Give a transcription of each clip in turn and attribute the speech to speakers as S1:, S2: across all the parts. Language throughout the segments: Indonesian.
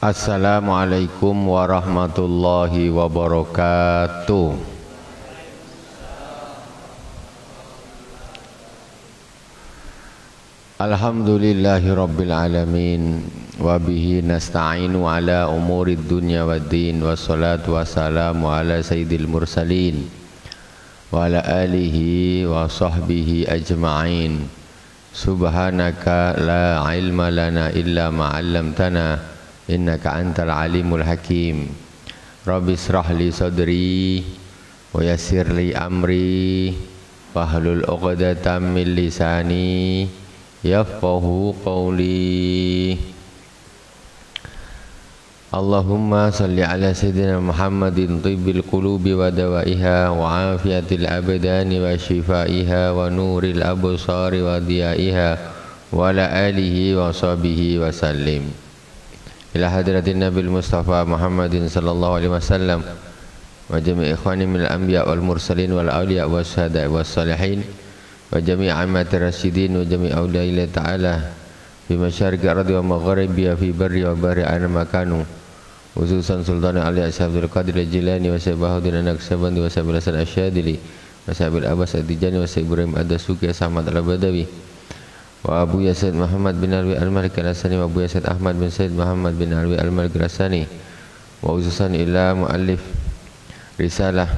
S1: Assalamualaikum warahmatullahi wabarakatuh. Alhamdulillahi rabbil alamin. Wabihi nasta'inu ala umurid dunya waddin. Wassalatu wassalamu ala sayyidil mursalin wa ala alihi wa sahbihi ajma'in. Subhanaka la ilma lana illa ma'allamtana innaka antal alimul hakim. Rabbi israh li sadri wa yassir li amri wahlul 'uqdatam min lisani yafqahu qawli. Allahumma salli ala sayyidina Muhammadin tibbil qulubi wa dawaiha wa afiyatil abdani wa shifaiha wa nuril absari wa diyaiha wa ala alihi wa sahbihi wa sallim. Ila hadratin Nabil Mustafa Muhammadin sallallahu alaihi wasallam wa jami' ikhwani minal anbiya wal mursalin wal awliya was syuhada was salihin wa jami' amati rasyidin wa jami' awliya ta'ala fi masyariqi ardi wa magharibiha fi barri wa bahri ana makanu khususan Sultan Ali Abdul Qadir Al-Jilani wa Sayyidina Naqsyabandi wa Sayyidina Hasan Asy-Syadzili wa Sayyidina Abbas Ad-Dijani wa Sayyidina Ibrahim Ad-Dasuki Samad Al-Badawi wa Abu Yazid Muhammad bin Alwi Al-Malik Al-Asani wa Abu Yazid Ahmad bin Sayyid Muhammad bin Alwi Al-Malik Al-Asani wa khususan ila muallif risalah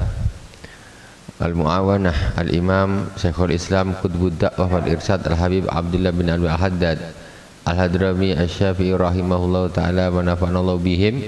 S1: Al-Mu'awanah Al-Imam Syekhul Islam Qutbud Da'wah wal Irsyad Al-Habib Abdullah bin Alwi Al-Haddad Al-Hadrami Asy-Syafi'i rahimahullahu ta'ala wa nafa'anallahu bihim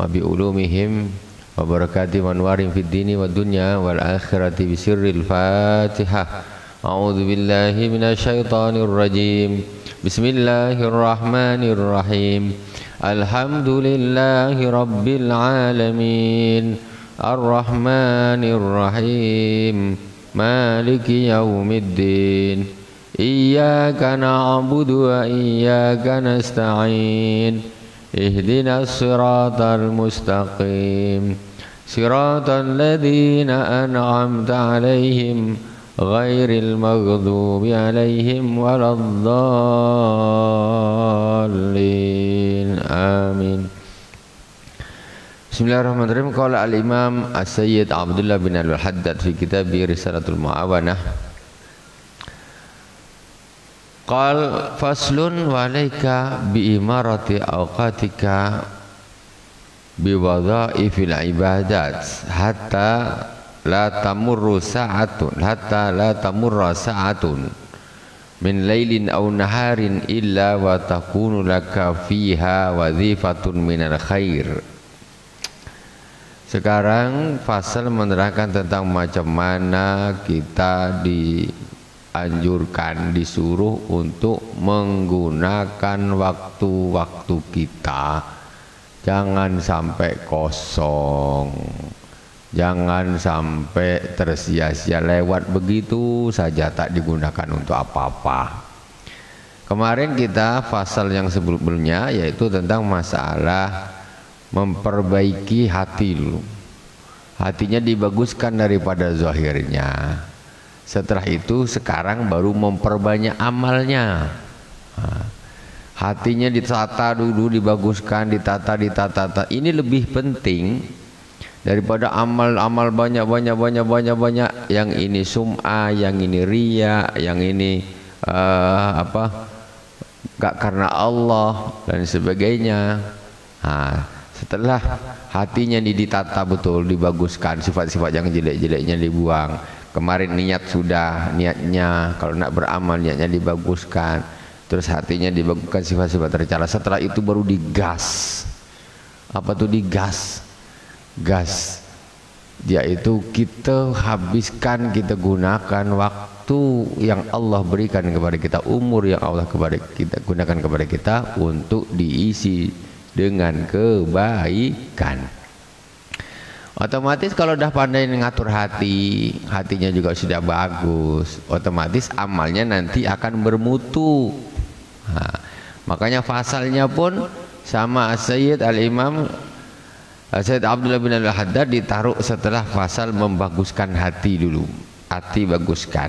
S1: wa bi ulumihim wa barakatihim wa anwarin fid dini wa dunya wal akhirati bi sirril Fatihah. A'udzu billahi minasyaitonir rajim. Bismillahirrahmanirrahim. Alhamdulillahi rabbil alamin. Ar-Rahmanir Rahim. Maliki yaumiddin. Iyyaka na'budu wa iyyaka nasta'in. Ihdinas siratal mustaqim. Siratal ladzina an'amta 'alaihim ghairil maghdubi 'alaihim waladdallin. Amin. Bismillahirrahmanirrahim. Qala al-Imam As-Sayyid Abdullah bin Al-Haddad fi kitabih Risalatul Mu'awanah. Qal faslun wa alayka bi imarati awqatika bi wadha'ifil ibadat hatta la tamurra sa'atun min lailin aw naharin illa wa takunu laka fiha wadhifatun minal khair. Sekarang fasal menerangkan tentang macam mana kita dianjurkan, disuruh untuk menggunakan waktu-waktu kita. Jangan sampai kosong, jangan sampai tersia-sia, lewat begitu saja tak digunakan untuk apa-apa. Kemarin kita fasal yang sebelumnya yaitu tentang masalah memperbaiki hati dulu. Hatinya dibaguskan daripada zahirnya. Setelah itu sekarang baru memperbanyak amalnya. Hatinya ditata dulu, dibaguskan, ditata. Ini lebih penting daripada amal-amal banyak. Yang ini sum'ah, yang ini riya, yang ini gak karena Allah dan sebagainya. Setelah hatinya ditata betul, dibaguskan, sifat-sifat yang jelek-jeleknya dibuang. Kemarin niatnya kalau nak beramal niatnya dibaguskan, terus hatinya dibaguskan, sifat-sifat tercela. Setelah itu baru digas. Apa tuh digas? Gas, yaitu kita habiskan, kita gunakan waktu yang Allah berikan kepada kita, umur yang Allah gunakan kepada kita untuk diisi dengan kebaikan. Otomatis kalau udah pandai mengatur hati, hatinya juga sudah bagus, otomatis amalnya nanti akan bermutu. Makanya fasalnya pun sama Sayyid Al-Imam Sayyid Abdullah bin Al-Haddad ditaruh setelah fasal membaguskan hati dulu. Hati baguskan.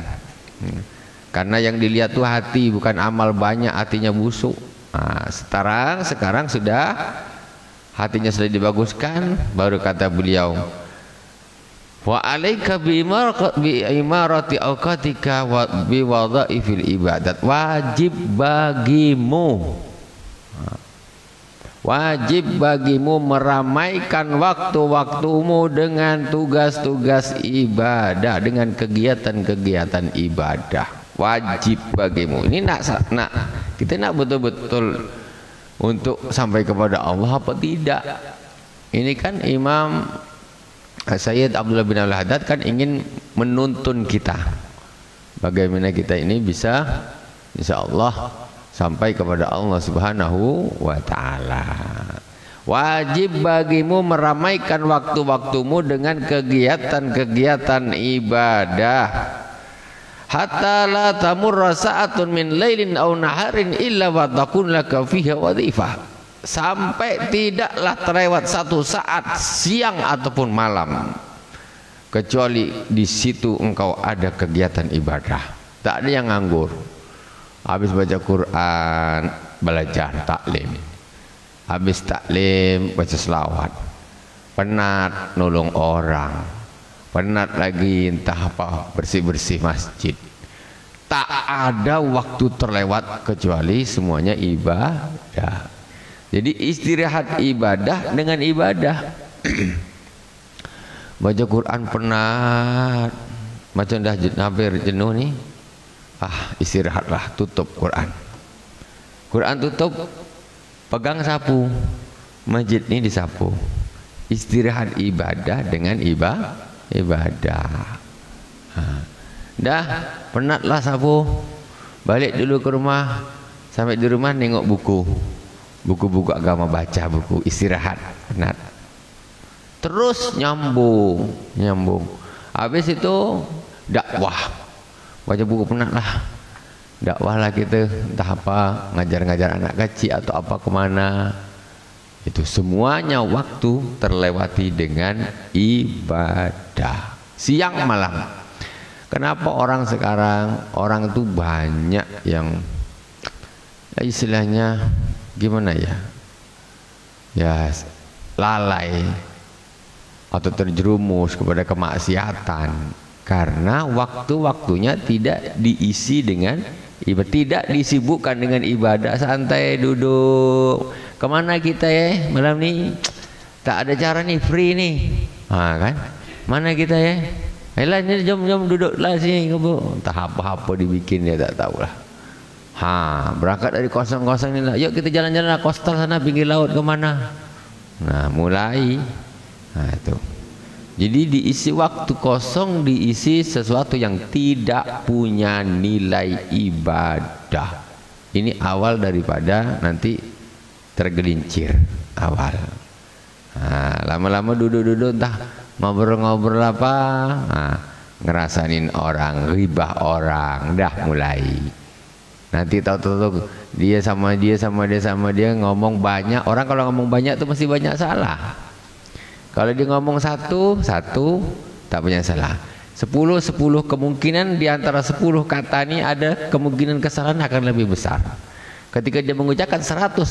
S1: Karena yang dilihat tuh hati, bukan amal banyak hatinya busuk. Nah, sekarang sudah hatinya sudah dibaguskan, baru kata beliau, wa alaika bi imarati awqatika wa bi wadhaifil ibadat. Wajib bagimu meramaikan waktu-waktumu dengan tugas-tugas ibadah, dengan kegiatan-kegiatan ibadah. Wajib bagimu. Ini kita nak betul-betul untuk sampai kepada Allah apa tidak? Ini kan Imam Sayyid Abdullah bin Al-Haddad kan ingin menuntun kita bagaimana kita ini bisa insyaallah sampai kepada Allah Subhanahu wa ta'ala. Wajib bagimu meramaikan waktu-waktumu dengan kegiatan-kegiatan ibadah. Hatta la tamurra sa'atun min lailin aw naharin illa wa takun laka fiha wadhifah. Sampai tidaklah terlewat satu saat siang ataupun malam kecuali di situ engkau ada kegiatan ibadah. Tak ada yang nganggur. Habis baca Quran, belajar taklim. Habis taklim, baca selawat. Penat nolong orang. Penat lagi entah apa, bersih-bersih masjid. Tak ada waktu terlewat kecuali semuanya ibadah. Jadi istirahat ibadah dengan ibadah. Baca Quran penat, macam dah hampir jenuh nih. Istirahatlah, tutup Quran. Quran tutup, pegang sapu. Masjid ini disapu. Istirahat ibadah dengan ibadah. Dah penatlah sapu. Balik dulu ke rumah. Sampai di rumah nengok buku. Buku-buku agama, baca buku, istirahat, penat. Terus nyambung. Habis itu dakwah. Baca buku penat lah, dakwah lah kita, entah apa, ngajar-ngajar anak kecil atau apa kemana. Itu semuanya waktu terlewati dengan ibadah. Siang malam. Kenapa orang sekarang, orang itu banyak yang istilahnya gimana ya, lalai atau terjerumus kepada kemaksiatan. Karena waktu-waktunya tidak diisi dengan ibadah, tidak disibukkan dengan ibadah. Santai duduk. Kemana kita ya malam ni? Tak ada cara nih, free nih. Kan? Mana kita ya? Ayolah ni, jom duduklah sini. Entah apa-apa dibikin dia tak tahulah. Berangkat dari kosong-kosong ni lah. Yuk kita jalan-jalan lah, coastal sana, pinggir laut kemana? Nah, mulai. Itu. Jadi diisi waktu kosong, diisi sesuatu yang tidak punya nilai ibadah. Ini awal daripada nanti tergelincir awal. Lama-lama duduk-duduk entah ngobrol-ngobrol apa, ngerasain orang, ribah orang, dah mulai. Nanti tahu-tahu dia sama dia ngomong banyak. Orang kalau ngomong banyak tuh mesti banyak salah. Kalau dia ngomong satu tak punya salah. 10 kemungkinan di antara 10 kata ini ada kemungkinan kesalahan akan lebih besar. Ketika dia mengucapkan 100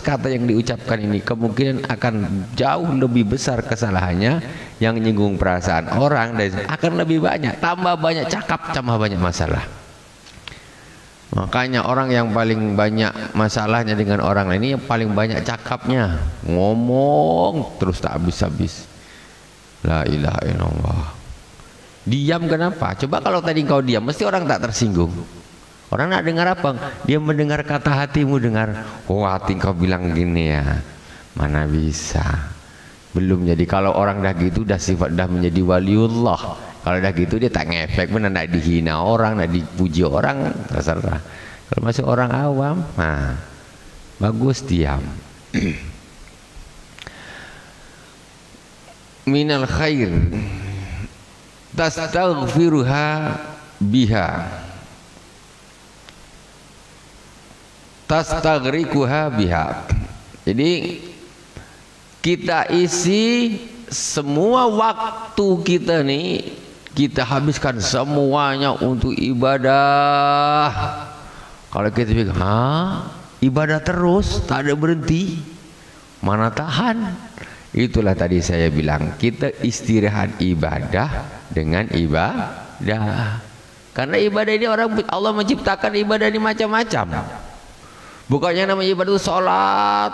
S1: kata yang diucapkan ini kemungkinan akan jauh lebih besar kesalahannya, yang menyinggung perasaan orang dan akan lebih banyak. Tambah banyak cakap, tambah banyak masalah. Makanya orang yang paling banyak masalahnya dengan orang lain ini yang paling banyak cakapnya, ngomong terus tak habis-habis. La ilaha illallah. Diam kenapa? Coba kalau tadi kau diam, mesti orang tak tersinggung. Orang nak dengar apa? Dia mendengar kata hatimu, dengar, oh hati kau bilang gini ya. Mana bisa? Belum jadi. Kalau orang dah gitu, dah sifat dah menjadi waliullah. Kalau dah gitu dia tak ngefek, benar nak dihina orang, nak dipuji orang, terserah. Kalau masih orang awam, bagus diam. Minal khair tastaghfiruha biha tastaghrikuha biha. Jadi kita isi semua waktu kita nih, kita habiskan semuanya untuk ibadah. Kalau kita pikir, ibadah terus, tak ada berhenti. mana tahan. Itulah tadi saya bilang, kita istirahat ibadah dengan ibadah. Karena ibadah ini Allah menciptakan ibadah ini macam-macam. Bukannya namanya ibadah itu sholat,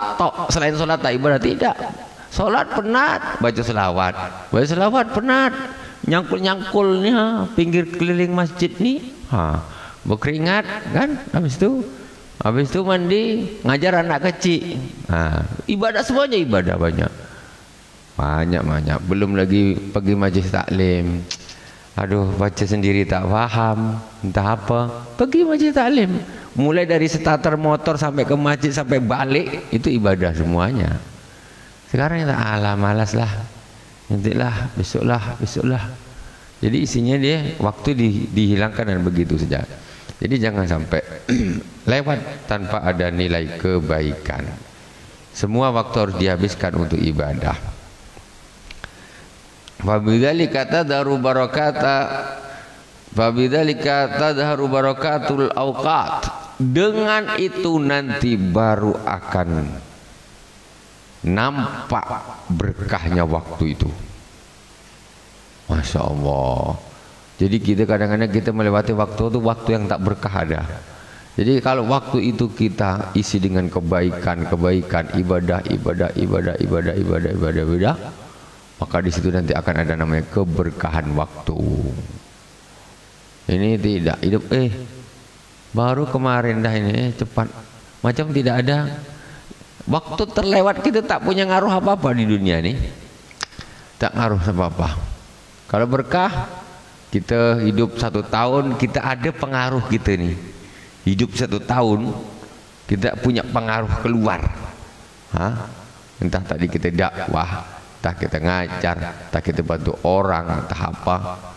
S1: selain sholat tak ibadah, tidak. Sholat penat, baca selawat penat, nyangkul-nyangkulnya pinggir keliling masjid nih, berkeringat kan, habis itu mandi, ngajar anak kecil, ibadah semuanya ibadah banyak, belum lagi pergi majelis taklim. Aduh, baca sendiri tak paham, entah apa, pergi majelis taklim. Mulai dari starter motor sampai ke masjid sampai balik itu ibadah semuanya. Sekarang kita malas lah, nantilah, besoklah. Jadi isinya dia waktu dihilangkan dan begitu saja. Jadi jangan sampai lewat tanpa ada nilai kebaikan. Semua waktu harus dihabiskan untuk ibadah. Fabidzalika tadharu barakatul awqat. Dengan itu nanti baru akan nampak berkahnya waktu itu. Masya Allah. Jadi kita kadang-kadang kita melewati waktu itu, waktu yang tak berkah ada. Jadi kalau waktu itu kita isi dengan kebaikan, ibadah, maka di situ nanti akan ada namanya keberkahan waktu. Ini tidak hidup baru kemarin dah ini cepat, macam tidak ada waktu terlewat. Kita tak punya ngaruh apa-apa di dunia ini, tak ngaruh apa-apa. Kalau berkah, kita hidup 1 tahun, kita ada pengaruh kita nih. Hidup 1 tahun, kita punya pengaruh keluar. Entah tadi kita dakwah, entah kita ngajar, entah kita bantu orang, entah apa.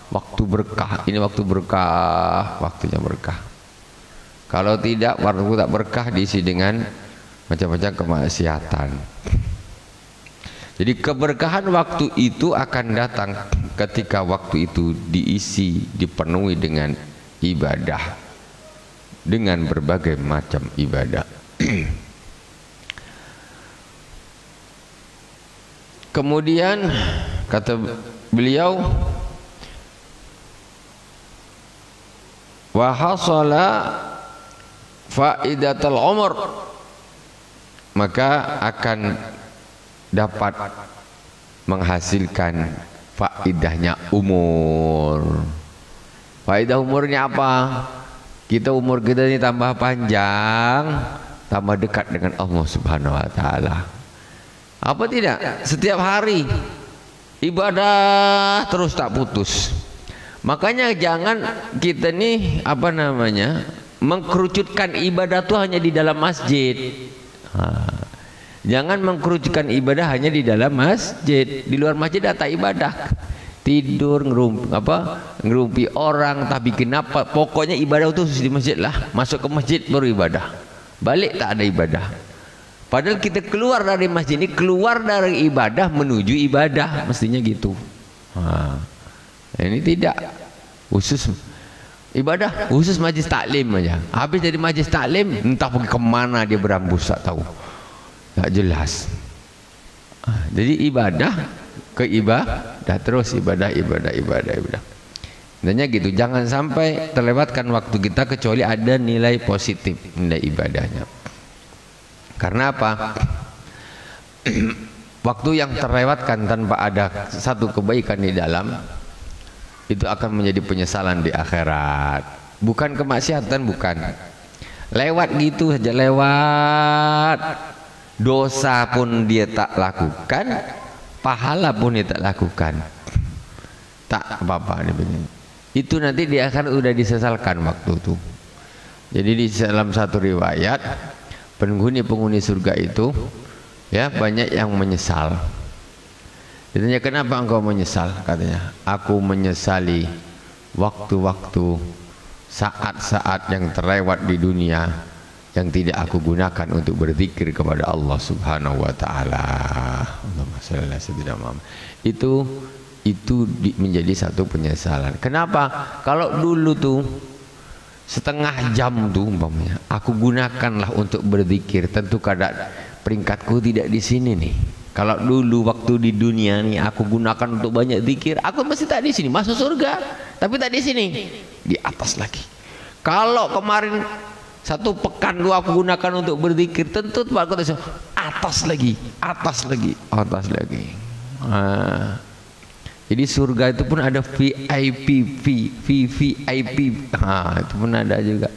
S1: Waktu berkah, ini waktu berkah, waktunya berkah. Kalau tidak, waktu tak berkah diisi dengan macam-macam kemaksiatan. Jadi keberkahan waktu itu akan datang ketika waktu itu diisi, dipenuhi dengan ibadah, dengan berbagai macam ibadah. Kemudian kata beliau, wa hasala faidatul umur, maka akan dapat menghasilkan faidahnya umur. Faidah umurnya apa? Umur kita ini tambah panjang, tambah dekat dengan Allah Subhanahu wa taala. Apa tidak? Setiap hari ibadah terus tak putus. Makanya jangan kita nih mengkerucutkan ibadah itu hanya di dalam masjid. Jangan mengkerucutkan ibadah hanya di dalam masjid. Di luar masjid tak ibadah, tidur, ngerumpi orang, tak bikin apa. Pokoknya ibadah itu di masjid lah. Masuk ke masjid baru ibadah, balik tak ada ibadah. Padahal kita keluar dari masjid ini, keluar dari ibadah menuju ibadah, mestinya gitu. Ini tidak khusus ibadah, khusus majlis taklim aja. Habis dari majlis taklim entah pergi kemana dia berambus, tak tahu, tak jelas. Jadi ibadah ke ibadah, terus ibadah. Intinya gitu, jangan sampai terlewatkan waktu kita kecuali ada nilai positif, nilai ibadahnya. Karena apa? Waktu yang terlewatkan tanpa ada satu kebaikan di dalam, itu akan menjadi penyesalan di akhirat. Bukan kemaksiatan, bukan. Lewat gitu saja, lewat. Dosa pun dia tak lakukan, pahala pun dia tak lakukan. Tak apa-apa. Itu nanti di akhirat sudah disesalkan waktu itu. Jadi di dalam satu riwayat, penghuni surga itu ya banyak yang menyesal. Ditanya, kenapa engkau menyesal? Katanya, aku menyesali waktu-waktu, saat-saat yang terlewat di dunia yang tidak aku gunakan untuk berzikir kepada Allah Subhanahu wa taala. Allahumma shalli ala sayyidina Muhammad. Itu menjadi satu penyesalan. Kenapa? Kalau dulu tuh setengah jam tuh umpamanya aku gunakanlah untuk berzikir, tentu peringkatku tidak di sini nih. Kalau dulu waktu di dunia nih aku gunakan untuk banyak zikir, aku masih tak di sini, masuk surga. Tapi tak di sini, di atas lagi. Kalau kemarin 1 pekan 2 aku gunakan untuk berzikir, tentu aku atas lagi, atas lagi, atas lagi. Jadi surga itu pun ada VIP, VIP. Itu pun ada juga.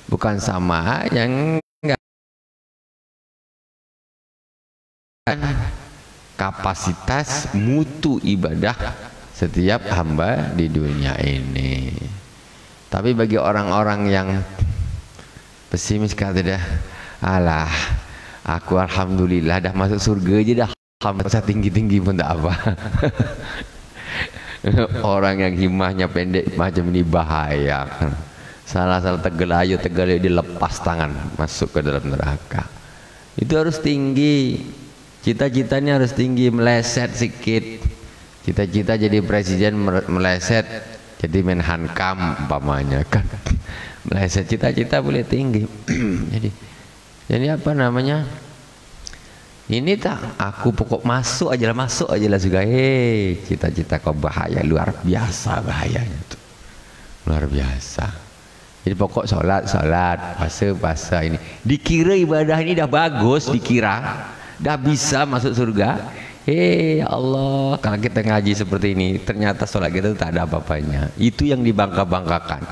S1: Bukan sama yang enggak. Kapasitas mutu ibadah setiap hamba di dunia ini. Tapi bagi orang-orang yang pesimis kata dah, alah, aku alhamdulillah dah masuk surga aja dah, alhamdulillah tinggi-tinggi pun tak apa. Orang yang himahnya pendek macam ini bahaya. Salah-salah tegelayu dilepas tangan masuk ke dalam neraka. Itu harus tinggi, cita-citanya harus tinggi, meleset sikit. Cita-cita jadi presiden meleset jadi Menhankam umpamanya kan. Meleset cita-cita boleh tinggi. jadi apa namanya? Ini tak, aku pokok masuk aja lah juga. Cita-cita kau bahaya, luar biasa bahayanya tuh. Luar biasa. Jadi pokok sholat, puasa ini. Dikira ibadah ini dah bagus, dikira dah bisa masuk surga. Ya Allah, kalau kita ngaji seperti ini, ternyata sholat kita tak ada apa-apanya. Itu yang dibangga-banggakan.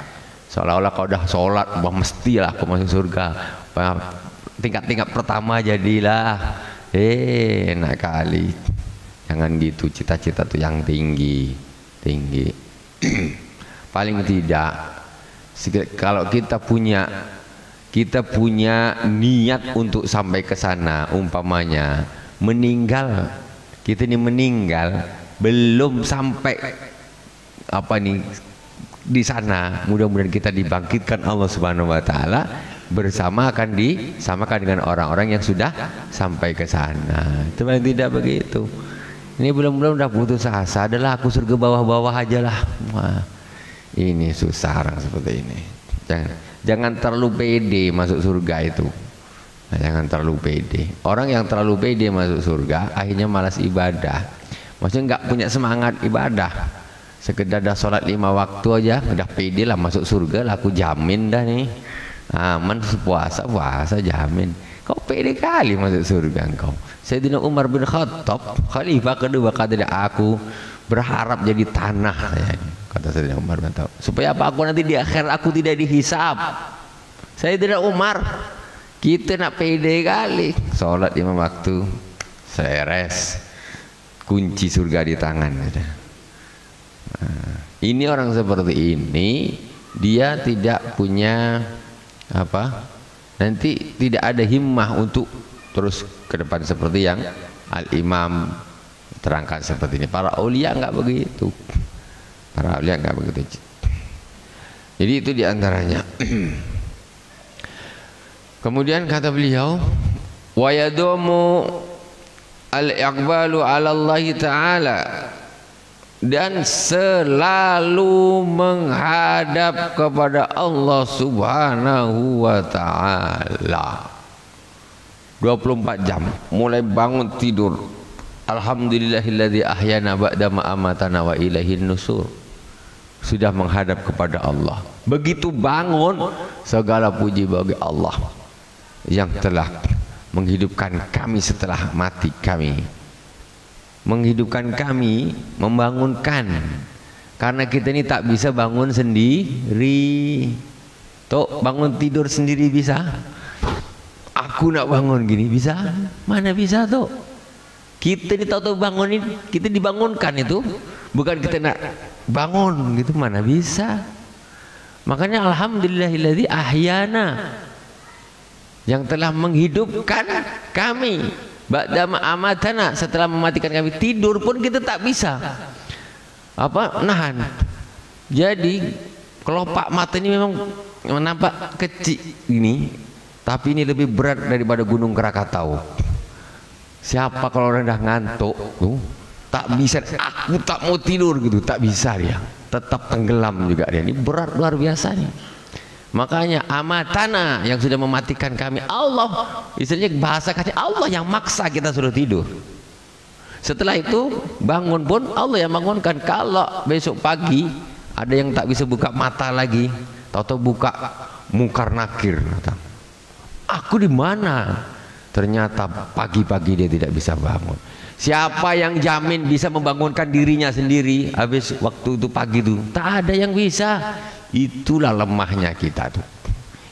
S1: Seolah-olah kau dah sholat, mestilah kau masuk surga. Tingkat-tingkat pertama jadilah. Enak kali. Jangan gitu, cita-cita tuh yang tinggi. Paling tidak, kalau kita punya niat untuk sampai ke sana, umpamanya meninggal, kita ini meninggal belum sampai apa nih di sana, mudah-mudahan kita dibangkitkan Allah Subhanahu wa taala bersama, akan disamakan dengan orang-orang yang sudah sampai ke sana. Itu paling tidak begitu. Ini belum udah putus asa, adalah aku surga bawah-bawah aja lah. Wah, ini susah orang seperti ini. Jangan terlalu pede masuk surga itu. Jangan terlalu pede. Orang yang terlalu pede masuk surga akhirnya malas ibadah. Maksudnya nggak punya semangat ibadah. Sekedar dah sholat 5 waktu aja udah pede lah masuk surga lah, aku jamin dah nih. Aman, puasa jamin. Kau pede kali masuk surga engkau. Sayyidina Umar bin Khattab, khalifah kedua, kata aku berharap jadi tanah, kata Sayyidina Umar bin Khattab. Supaya apa? Aku nanti di akhir aku tidak dihisab. Sayyidina Umar, kita nak pede kali. Sholat 5 waktu, seres, kunci surga di tangan. Ini orang seperti ini, dia tidak punya apa? Nanti tidak ada himmah untuk terus ke depan seperti yang Al-Imam terangkan seperti ini. Para aulia enggak begitu. Para aulia enggak begitu. Jadi itu diantaranya. Kemudian kata beliau, wa yadumu al-iqbalu 'ala Allah Ta'ala, dan selalu menghadap kepada Allah Subhanahu wa taala. 24 jam mulai bangun tidur, alhamdulillahilladzi ahyana ba'da ma amatana wa ilaihin nusur. Sudah menghadap kepada Allah. Begitu bangun, segala puji bagi Allah yang telah menghidupkan kami setelah mati kami. Menghidupkan kami, membangunkan, karena kita ini tak bisa bangun sendiri. Tok, bangun tidur sendiri bisa? Aku nak bangun gini bisa? Mana bisa tok? Kita ini tahu-tahu bangunin, kita dibangunkan itu, bukan kita nak bangun gitu, mana bisa? Makanya alhamdulillahilladzi ahyana, yang telah menghidupkan kami ba'da ma amatana, setelah mematikan kami. Tidur pun kita tak bisa apa nahan. Jadi kelopak mata ini memang nampak kecil ini, tapi ini lebih berat daripada gunung Krakatau. Siapa kalau orang dah ngantuk tuh tak bisa, aku tak mau tidur gitu, tak bisa dia, tetap tenggelam juga dia. Ini berat luar biasa nih. Makanya amatana, yang sudah mematikan kami Allah. Istilahnya bahasa kasih, Allah yang maksa kita suruh tidur. Setelah itu bangun pun Allah yang bangunkan. Kalau besok pagi ada yang tak bisa buka mata lagi, tahu-tahu buka mungkar nakir, aku di mana? Ternyata pagi-pagi dia tidak bisa bangun. Siapa yang jamin bisa membangunkan dirinya sendiri habis waktu itu pagi itu? Tak ada yang bisa. Itulah lemahnya kita tuh.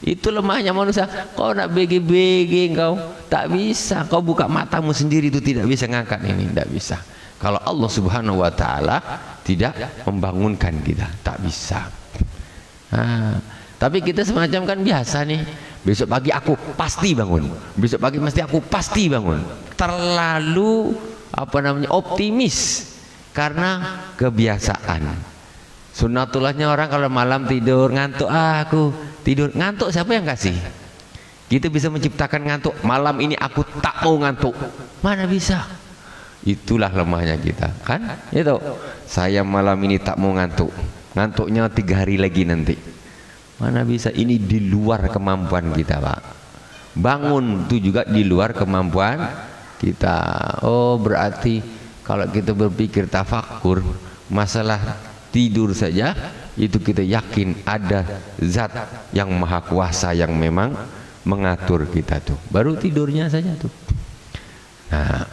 S1: Itu lemahnya manusia. Kau nak bege-bege, kau tak bisa. Kau buka matamu sendiri itu tidak bisa ngangkat ini, tidak bisa. Kalau Allah Subhanahu wa taala tidak membangunkan kita, tak bisa. Tapi kita semacam kan biasa nih. Besok pagi aku pasti bangun. Besok pagi mesti aku pasti bangun. Terlalu optimis karena kebiasaan. Sunnatullahnya orang kalau malam tidur ngantuk, aku tidur ngantuk, siapa yang kasih? Kita bisa menciptakan ngantuk. Malam ini aku tak mau ngantuk, mana bisa? Itulah lemahnya kita, kan? Itu saya malam ini tak mau ngantuk, ngantuknya 3 hari lagi nanti. Mana bisa? Ini di luar kemampuan kita, Pak. Bangun itu juga di luar kemampuan kita. Oh, berarti kalau kita berpikir tafakur masalah tidur saja, itu kita yakin ada zat yang maha kuasa yang memang mengatur kita tuh. Baru tidurnya saja tuh. Nah,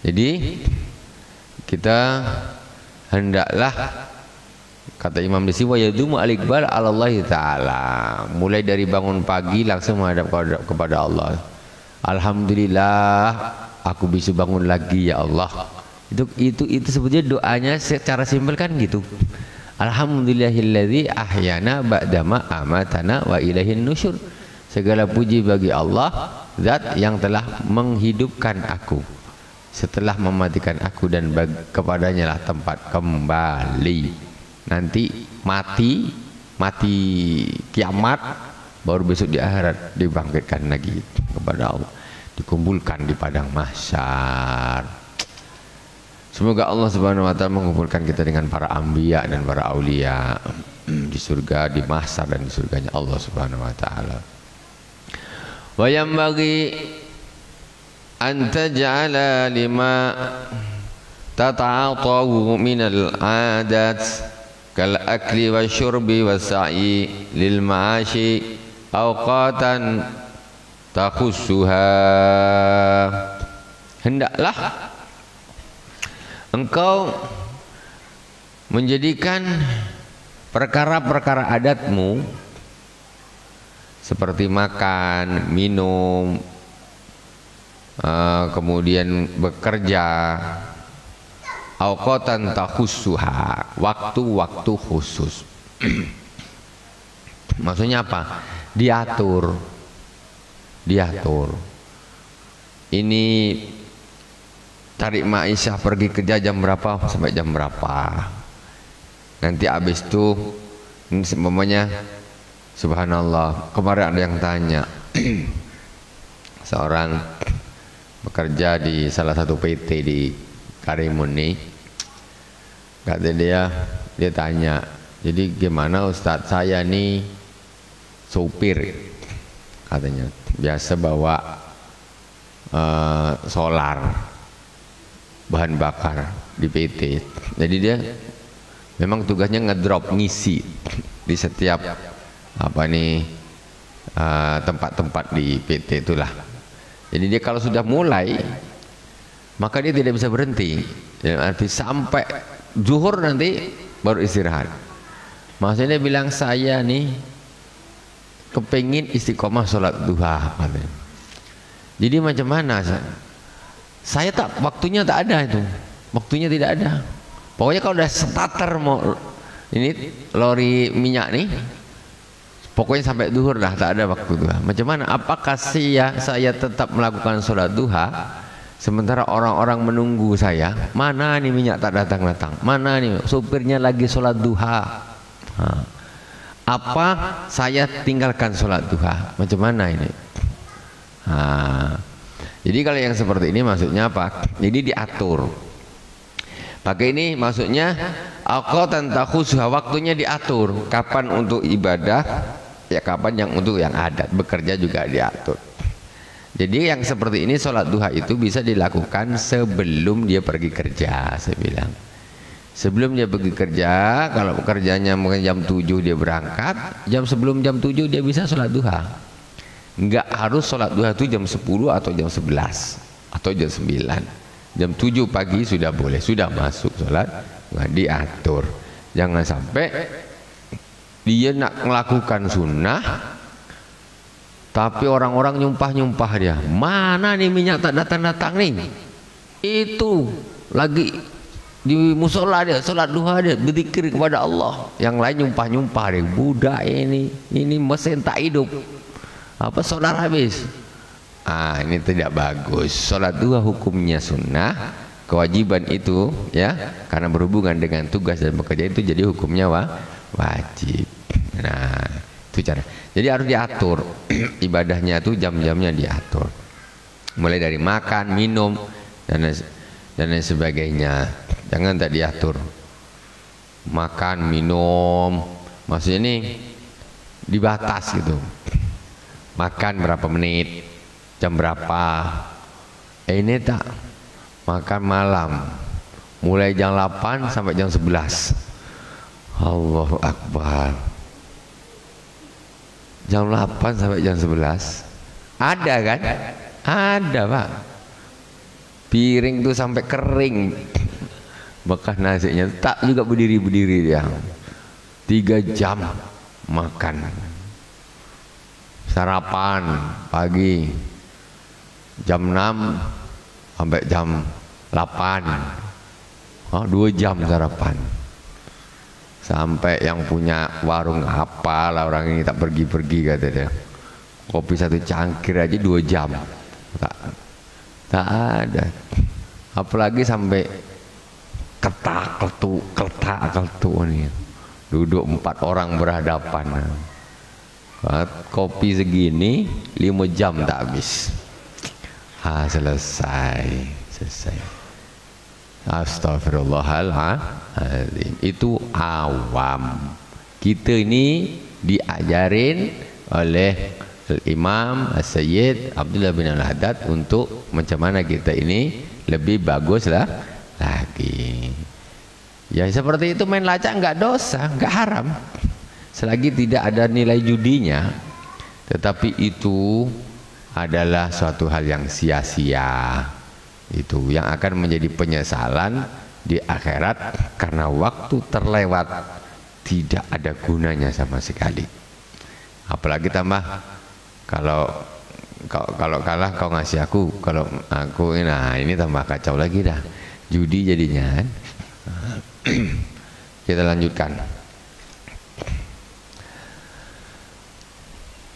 S1: jadi kita hendaklah, kata Imam Desi, wa yadumu al-iqbal ala Allah taala, mulai dari bangun pagi langsung menghadap kepada Allah. Alhamdulillah aku bisa bangun lagi ya Allah. Itu sebetulnya doanya secara simpel kan gitu. Alhamdulillahilladzi ahyana ba'dama amatana wa ilaihin nusyur. Segala puji bagi Allah, zat yang telah menghidupkan aku setelah mematikan aku, dan kepadanya lah tempat kembali. Nanti mati kiamat, baru besok di akhirat dibangkitkan lagi kepada Allah, dikumpulkan di padang mahsyar. Semoga Allah Subhanahu wa taala mengumpulkan kita dengan para anbiya dan para aulia di surga, di mahsyar dan di surganya Allah Subhanahu wa taala. Wa yanbaghi an taj'ala lima tata'atahu min al-'adat kal akli wasyurbi wassa'i lil ma'ashi awqatan takhussuha. Hendaklah engkau menjadikan perkara-perkara adatmu seperti makan, minum, kemudian bekerja, awqatan takhussuha, waktu-waktu khusus. Maksudnya apa? Diatur. Ini tarik ma'isyah pergi kerja jam berapa sampai jam berapa. Nanti habis itu semuanya, subhanallah, kemarin ada yang tanya seorang bekerja di salah satu PT di Karimun nih, kata dia tanya, jadi gimana Ustadz, saya nih sopir, katanya biasa bawa solar bahan bakar di PT. Jadi dia memang tugasnya ngedrop, ngisi di setiap tempat-tempat di PT itulah. Jadi dia kalau sudah mulai, maka dia tidak bisa berhenti. Arti sampai zuhur nanti baru istirahat. Maksudnya dia bilang, saya nih kepengin istiqomah sholat duha. Jadi macam mana? Saya waktunya tak ada itu, waktunya tidak ada. Pokoknya kalau udah starter mau ini lori minyak nih, pokoknya sampai duhur dah tak ada waktu duha. Macam mana? Apakah saya tetap melakukan sholat duha sementara orang-orang menunggu saya? Mana nih minyak tak datang-datang? Mana nih supirnya lagi sholat duha? Apa saya tinggalkan sholat duha? Macam mana ini? Jadi kalau yang seperti ini maksudnya apa? Jadi diatur. Pakai ini maksudnya Aqatan takhusuha, waktunya diatur. Kapan untuk ibadah, ya kapan yang untuk yang adat. Bekerja juga diatur. Jadi yang seperti ini sholat duha itu bisa dilakukan sebelum dia pergi kerja, saya bilang. Sebelum dia pergi kerja, kalau kerjanya mungkin jam 7 dia berangkat, sebelum jam 7 dia bisa sholat duha. Enggak harus sholat duha itu jam 10 atau jam 11 atau jam 9. Jam 7 pagi sudah boleh, sudah masuk sholat, nggak diatur. Jangan sampai dia nak melakukan sunnah tapi orang-orang nyumpah-nyumpah dia. Mana nih minyak tak datang-datang nih? Itu lagi di musola dia, sholat duha dia, berzikir kepada Allah. Yang lain nyumpah-nyumpah dia. Budak ini mesin tak hidup. Apa sholat habis? Ini tidak bagus. Sholat duha hukumnya sunnah, kewajiban itu ya, karena berhubungan dengan tugas dan bekerja itu jadi hukumnya wajib. Nah, itu cara. Jadi harus diatur ibadahnya tuh, jam-jamnya diatur. Mulai dari makan, minum dan lain sebagainya. Jangan tak diatur. Makan, minum, maksudnya ini dibatas gitu. Makan berapa menit, jam berapa. Ini tak makan malam. Mulai jam 8 sampai jam 11. Allahu Akbar. Jam 8 sampai jam 11 ada kan? Ada Pak. Piring tuh sampai kering bekas nasinya, tak juga berdiri dia. 3 jam makan. Sarapan pagi jam 6 sampai jam 8. 2 jam sarapan. Sampai yang punya warung apalah orang ini tak pergi-pergi kata dia. Kopi 1 cangkir aja 2 jam. Tak ada. Apalagi sampai ketak-ketuk nih. Duduk 4 orang berhadapan. Kopi segini 5 jam tak habis. Selesai. Astagfirullahaladzim. Itu awam. Kita ini diajarin oleh Imam As-Sayyid Abdullah bin Al-Haddad untuk macam mana kita ini lebih bagus lah lagi. Ya seperti itu, main lacak enggak dosa, enggak haram selagi tidak ada nilai judinya. Tetapi itu adalah suatu hal yang sia-sia. Itu yang akan menjadi penyesalan di akhirat karena waktu terlewat tidak ada gunanya sama sekali. Apalagi tambah kalau kalah kau ngasih aku, kalau aku ini tambah kacau lagi dah, judi jadinya. Kita lanjutkan.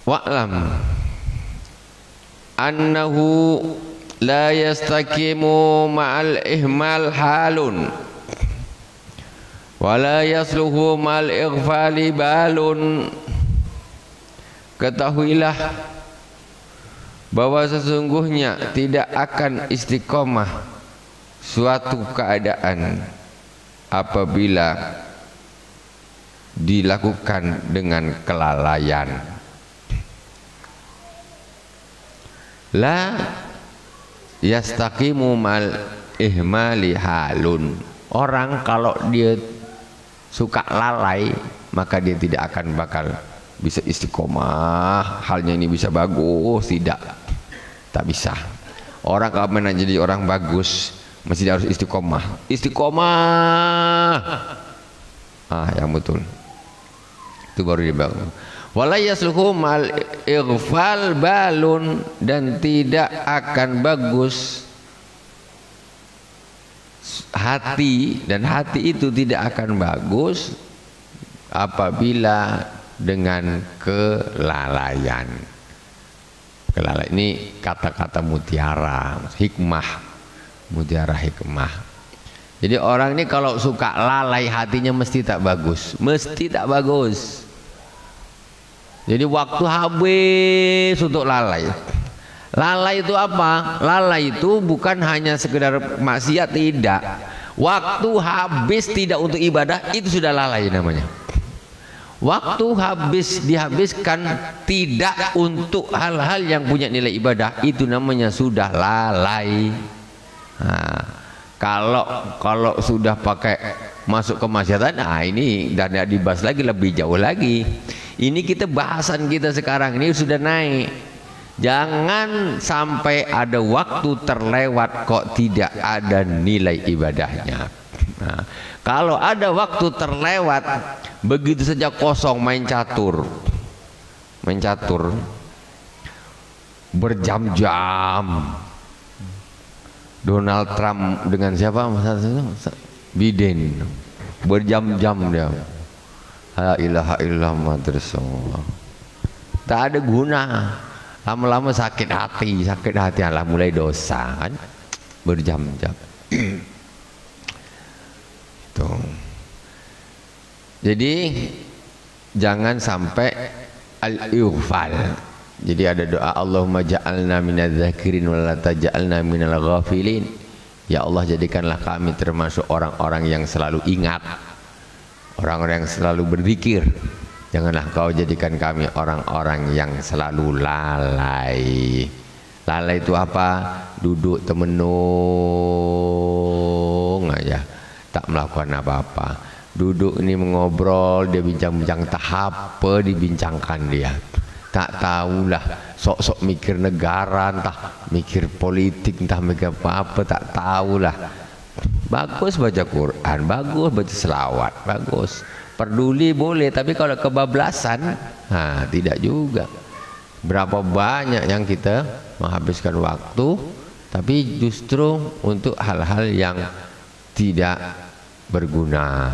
S1: Wa'lam annahu la yastaqimu ma'al ihmal halun wa la yasluhu ma'al ighfali balun. Ketahuilah bahwa sesungguhnya tidak akan istiqomah suatu keadaan apabila dilakukan dengan kelalaian. La yastaqimu mal ihmali halun. Orang kalau dia suka lalai maka dia tidak akan bakal bisa istiqomah. Halnya ini bisa bagus, tak bisa. Orang kalau mau jadi orang bagus mesti harus istiqomah. Yang betul itu baru dibangun. Wala yasluhu mal ighfal balun, dan tidak akan bagus hati, dan hati itu tidak akan bagus apabila dengan kelalaian. Kelalaian ini kata-kata mutiara, hikmah, mutiara hikmah. Jadi orang ini kalau suka lalai hatinya mesti tak bagus, mesti tak bagus. Jadi waktu habis untuk lalai. Lalai itu apa? Lalai itu bukan hanya sekedar maksiat, tidak. Waktu habis tidak untuk ibadah itu sudah lalai namanya. Waktu habis dihabiskan tidak untuk hal-hal yang punya nilai ibadah itu namanya sudah lalai. Nah, kalau sudah pakai masuk ke maksiatan, nah ini dan dibahas lagi lebih jauh lagi. Ini kita bahasan kita sekarang ini sudah naik. Jangan sampai ada waktu terlewat kok tidak ada nilai ibadahnya. Nah, kalau ada waktu terlewat begitu saja kosong main catur berjam-jam. Donald Trump dengan siapa? Biden berjam-jam dia. La ilaha illallah Rasulullah. Tak ada guna. Lama-lama sakit hati lah mulai dosa kan, berjam-jam. Tuh. Jadi jangan sampai al-ighfal. Jadi ada doa Allahumma ja'alna minadz zakirin wa la taj'alna minal ghafilin. Ya Allah, jadikanlah kami termasuk orang-orang yang selalu ingat, orang-orang yang selalu berzikir. Janganlah kau jadikan kami orang-orang yang selalu lalai. Lalai itu apa? Duduk temenung aja, tak melakukan apa-apa. Duduk ini mengobrol, dia bincang-bincang, tak apa dibincangkan dia. Tak tahulah, sok-sok mikir negara, entah mikir politik, entah mikir apa-apa, tak tahulah. Bagus baca Quran, bagus baca selawat, bagus. Peduli boleh, tapi kalau kebablasan, tidak juga. Berapa banyak yang kita menghabiskan waktu, tapi justru untuk hal-hal yang tidak berguna,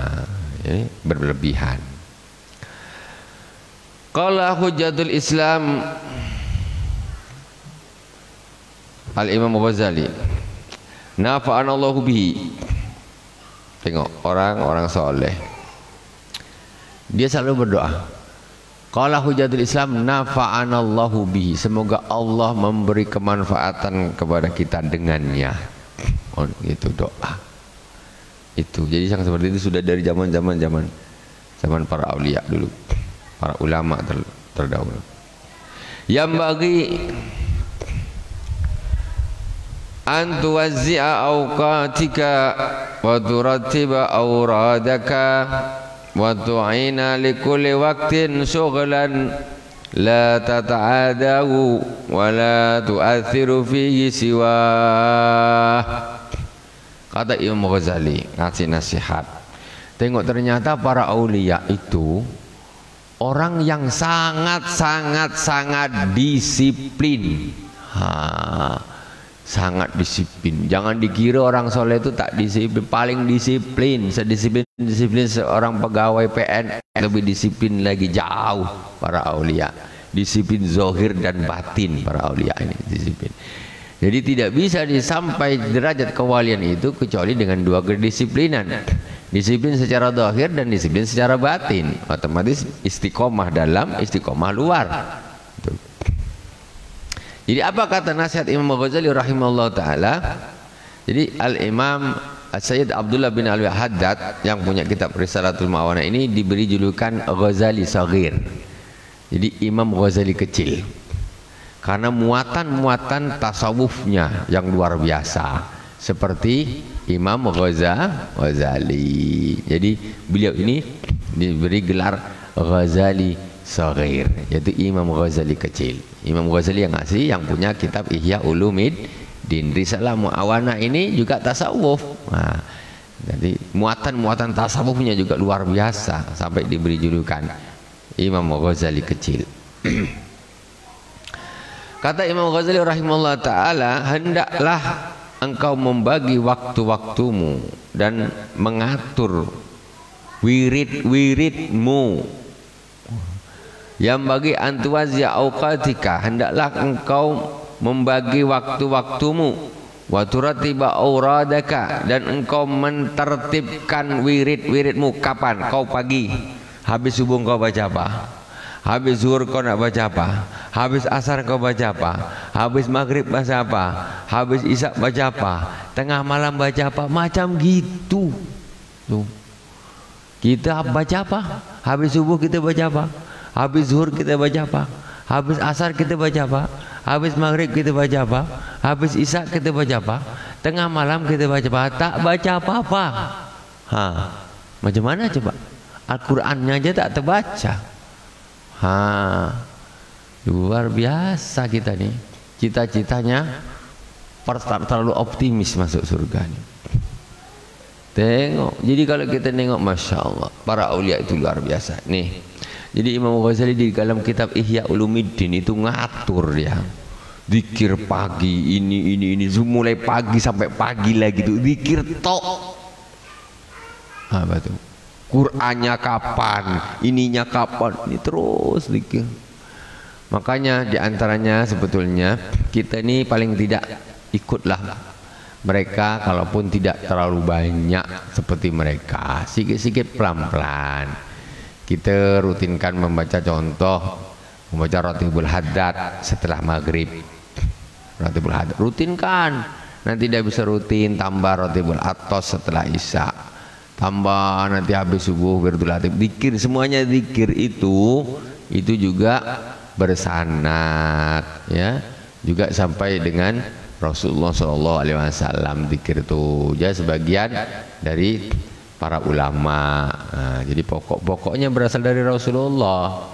S1: berlebihan. Qala Hujjatul Islam Al-Imam Ghazali, nafa'anallahu bihi. Tengok orang-orang soleh, dia selalu berdoa. Qala Hujjatul Islam, nafa'anallahu bihi. Semoga Allah memberi kemanfaatan kepada kita dengannya. Oh, itu doa. Itu. Jadi yang seperti itu sudah dari zaman para aulia dulu, para ulama terdahulu. Yang bagi an tuwazzi'a awqatika wa turattiba awradaka wa tu'ina likulli waqtin syughlan la tata'adahu wa la tu'athiru fihi siwah. Kata Imam Ghazali ngasih nasihat, tengok ternyata para aulia itu orang yang sangat disiplin. Sangat disiplin. Jangan dikira orang soleh itu tak disiplin. Paling disiplin, sedisiplin seorang pegawai PNS, lebih disiplin lagi jauh para aulia. Disiplin zahir dan batin para aulia ini disiplin. Jadi tidak bisa disampai derajat kewalian itu kecuali dengan dua kedisiplinan. Disiplin secara zahir dan disiplin secara batin. Otomatis istiqomah dalam, istiqomah luar. Jadi apa kata nasihat Imam Ghazali rahimahullah ta'ala? Jadi Al-Imam Sayyid Abdullah bin Al-Haddad yang punya kitab Risalatul Ma'wana ini diberi julukan Ghazali Saghir. Jadi Imam Ghazali kecil, karena muatan-muatan tasawufnya yang luar biasa, seperti Imam Ghazali. Jadi beliau ini diberi gelar Ghazali Saghir, yaitu Imam Ghazali kecil. Imam Ghazali yang ngasih, yang punya kitab Ihya Ulumuddin. Risalah Mu'awana ini juga tasawuf. Nah, jadi muatan-muatan tasawufnya juga luar biasa sampai diberi julukan Imam Ghazali kecil. Kata Imam Ghazali rahimahullah ta'ala, hendaklah engkau membagi waktu-waktumu dan mengatur wirid-wiridmu. Yang bagi antuwazia auqatika, hendaklah engkau membagi waktu-waktumu. Wa turatiba auradaka, dan engkau mentertibkan wirid-wiridmu. Kapan? Kau pagi habis subuh kau baca apa? Habis zuhur kau nak baca apa? Habis asar kau baca apa? Habis maghrib baca apa? Habis isya baca apa? Tengah malam baca apa? Macam gitu. Tuh. Kita baca apa? Habis subuh kita baca apa? Habis zuhur kita baca apa? Habis asar kita baca apa? Habis maghrib kita baca apa? Habis isya kita baca apa? Tengah malam kita baca apa? Tak baca apa-apa. Ha, macam mana coba? Al-Qurannya aja tak terbaca. Ha, luar biasa kita nih. Cita-citanya terlalu optimis masuk surga nih. Tengok. Jadi kalau kita tengok, masya Allah, para aulia itu luar biasa. Nih. Jadi Imam Ghazali di dalam kitab Ihya Ulumuddin itu ngatur dia. Zikir pagi ini mulai pagi sampai pagi lagi tuh zikir tok. Apa tuh? Qur'annya kapan, ininya kapan, ini terus zikir. Makanya diantaranya sebetulnya kita ini paling tidak ikutlah mereka, kalaupun tidak terlalu banyak seperti mereka, sikit-sikit pelan-pelan. Kita rutinkan membaca, contoh membaca Ratibul Haddad setelah maghrib. Ratibul Haddad rutinkan. Nanti dia bisa rutin tambah Ratibul Atos setelah isya, tambah nanti habis subuh Wirdul Hatib, zikir, semuanya zikir itu juga bersanad ya, juga sampai dengan Rasulullah SAW zikir itu. Jadi sebagian dari para ulama. Nah, jadi pokoknya berasal dari Rasulullah.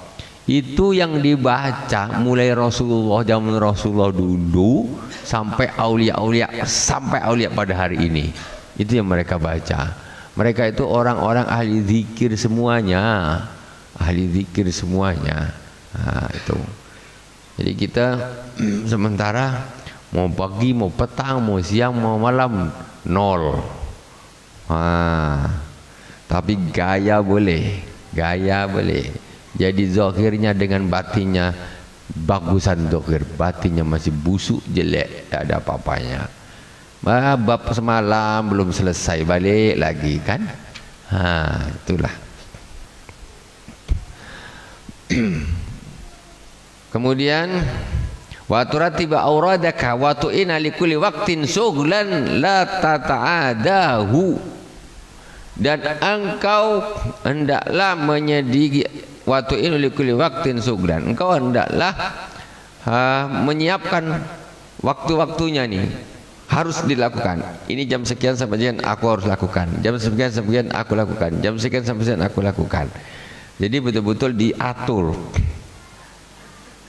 S1: Itu yang dibaca mulai Rasulullah, zaman Rasulullah dulu sampai aulia-aulia, sampai aulia pada hari ini. Itu yang mereka baca. Mereka itu orang-orang ahli zikir semuanya. Ahli zikir semuanya. Nah, itu. Jadi kita sementara mau pagi, mau petang, mau siang, mau malam, nol. Tapi gaya boleh, jadi zahirnya dengan batinnya bagusan zahir, batinnya masih busuk, jelek, tak ada apa-apanya. Bab semalam belum selesai, balik lagi kan. Itulah. Kemudian wa turatiba auradaka wa tu'ina likulli waqtin sughlan la tata'adahu, dan engkau hendaklah menyediakan waktu ini likulli waktin suglan, engkau hendaklah menyiapkan waktu-waktunya nih, harus dilakukan. Ini jam sekian sampai sekian aku harus lakukan, jam sekian sampai sekian aku lakukan, jam sekian sampai sekian aku lakukan. Jadi betul-betul diatur.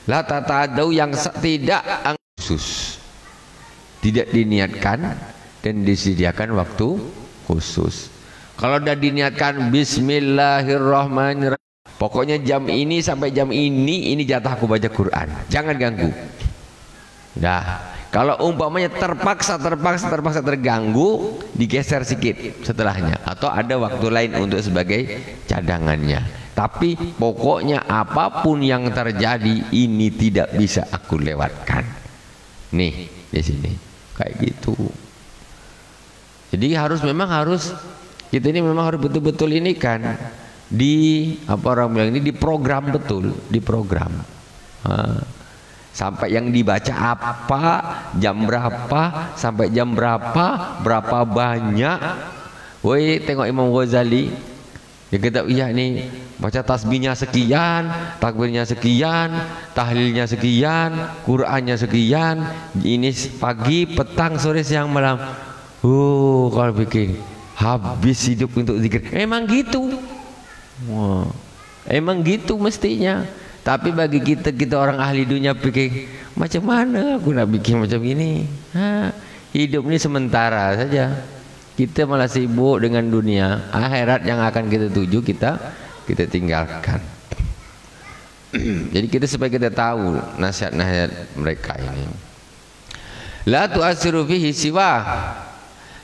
S1: La tata'adau, yang tidak khusus, tidak diniatkan dan disediakan waktu khusus. Kalau sudah diniatkan bismillahirrahmanirrahim, pokoknya jam ini sampai jam ini jatah aku baca Quran, jangan ganggu. Dah, kalau umpamanya terpaksa terganggu, digeser sedikit setelahnya, atau ada waktu lain untuk sebagai cadangannya. Tapi pokoknya apapun yang terjadi, ini tidak bisa aku lewatkan. Nih di sini kayak gitu. Jadi memang harus kita ini memang harus betul-betul ini kan apa orang bilang ini diprogram betul, diprogram. Sampai yang dibaca apa, jam berapa, sampai jam berapa, berapa banyak. Woi, tengok Imam Ghazali, dia kata iya nih, baca tasbihnya sekian, takbirnya sekian, tahlilnya sekian, Qur'annya sekian, ini pagi, petang, sore, siang, malam. Kalau bikin habis hidup untuk zikir. Emang gitu. Wah, emang gitu mestinya. Tapi bagi kita orang ahli dunia pikir, macam mana aku nak bikin macam ini? Hidup ini sementara saja. Kita malah sibuk dengan dunia. Akhirat yang akan kita tuju kita tinggalkan. Jadi kita supaya kita tahu nasihat-nasihat mereka ini. La tu'assiru fihi siwa.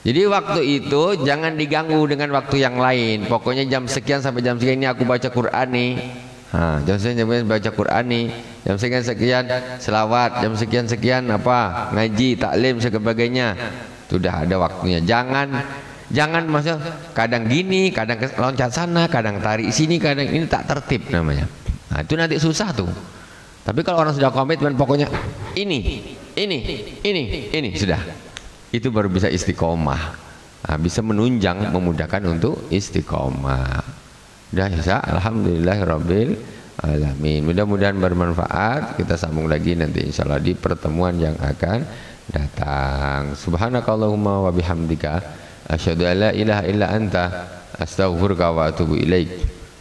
S1: Jadi waktu itu jangan diganggu dengan waktu yang lain. Pokoknya jam sekian sampai jam sekian ini aku baca Quran nih. Jam sekian baca Quran nih. Jam sekian selawat. Jam sekian apa ngaji, taklim, sebagainya. Sudah ada waktunya. Jangan maksudnya kadang gini, kadang loncat sana, kadang tarik sini, kadang ini, tak tertib namanya. Nah, itu nanti susah tuh. Tapi kalau orang sudah komitmen pokoknya ini sudah. Itu baru bisa istiqomah. Nah, bisa menunjang, memudahkan untuk istiqomah. Udah bisa, alhamdulillahirabbil alamin. Mudah-mudahan bermanfaat. Kita sambung lagi nanti insyaallah di pertemuan yang akan datang. Subhanakallahumma wa bihamdika asyhadu an la ilaha illa anta astaghfiruka wa atubu ilaik.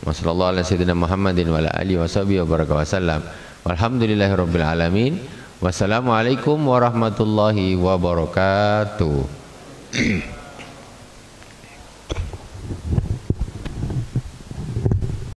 S1: Wassallallahu ala sayyidina Muhammadin wa ala alihi washabihi wa baraka wasallam. Walhamdulillahirabbil alamin. Wassalamualaikum warahmatullahi wabarakatuh.